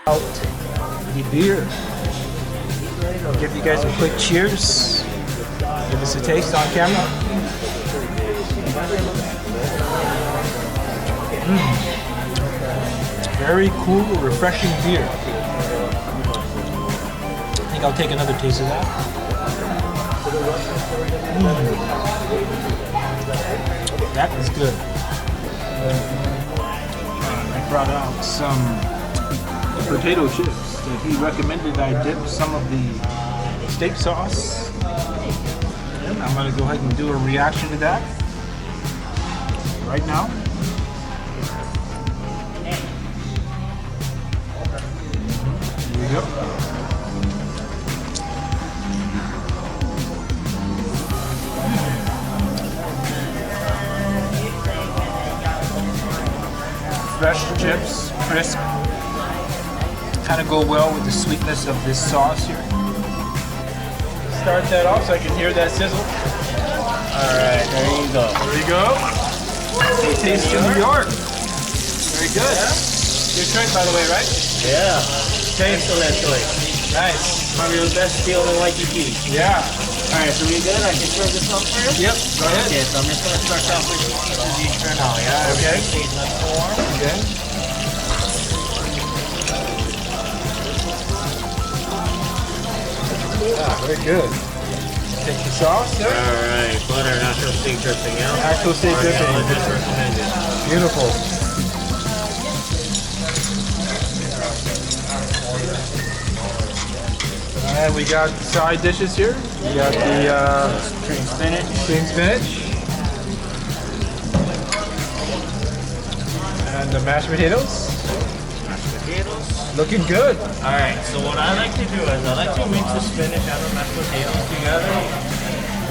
Out the beer. I'll give you guys a quick cheers. Give us a taste on camera. Very cool, refreshing beer. I think I'll take another taste of that. That is good. I brought out some potato chips that he recommended I dip some of the steak sauce. And I'm gonna go ahead and do a reaction to that right now. Here we go. Fresh chips, crisp, kind of go well with the sweetness of this sauce here. Start that off so I can hear that sizzle. Alright, there you go. There we go. A taste of New York. Very good. Good choice, by the way, right? Yeah. Excellent choice. Nice. Probably the best deal in Waikiki. Yeah. Alright, so we good? I can serve this up for you? Yep, go ahead. Okay, so I'm just going to start off with these for now, yeah? Okay. Taste nice and warm. Okay. Yeah, very good. Take the sauce, yeah? Alright, butter, natural steak dressing, yeah? Actual steak dripping. Just recommended. Beautiful. And we got side dishes here. We got the Cream spinach. cream spinach. And the mashed potatoes. Mashed potatoes. Looking good. Alright, so what I like to do is I like to mix the spinach and the mashed potatoes together.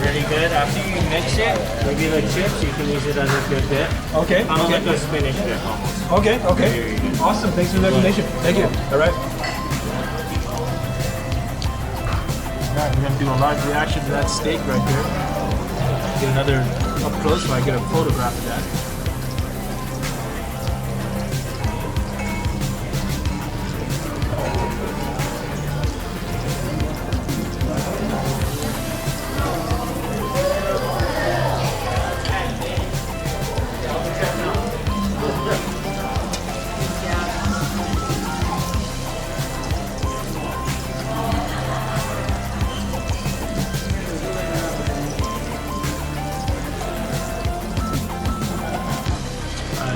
Really good. After you mix it, maybe the chips, you can use it as a good dip. Okay. Kind of like a spinach dip almost. Okay, okay. Awesome. Thanks for the recommendation. Thank you. All right. Alright, we're gonna do a live reaction to that steak right there. Get another up close so I get a photograph of that.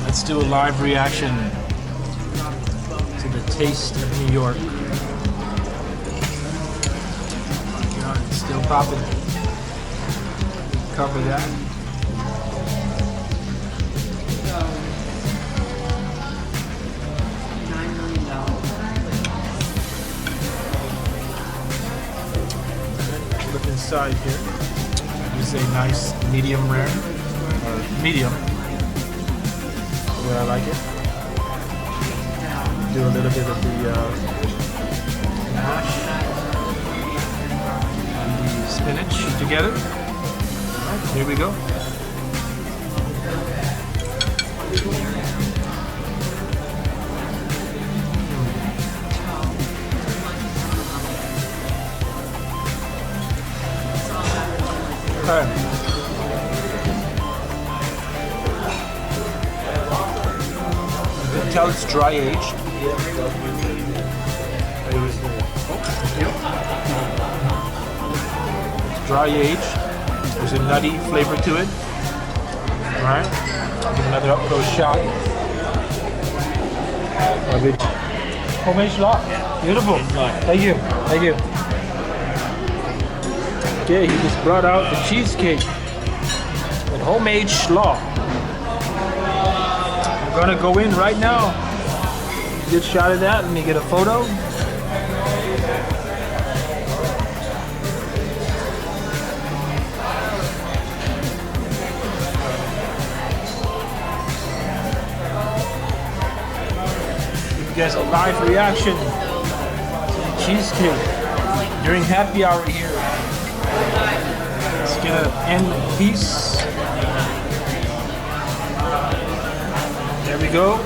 Let's do a live reaction to the taste of New York. It's still popping. Cover that. Look inside here. This is a nice medium rare, or medium. I like it. Do a little bit of the mash and the spinach together. Alright, here we go. Okay. Tell it's dry aged. It's dry aged. There's a nutty flavor to it. Alright. Give another up close shot. Homemade schlop. Beautiful. Thank you. Thank you. Okay, he just brought out the cheesecake with homemade schlop. We're gonna go in right now. Good shot of that. Let me get a photo. Give you guys a live reaction to the cheesecake during happy hour here. Let's get an end piece. There we go.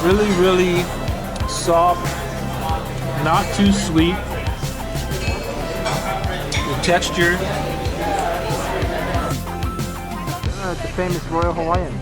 Really, really soft, not too sweet. The texture. The famous Royal Hawaiian.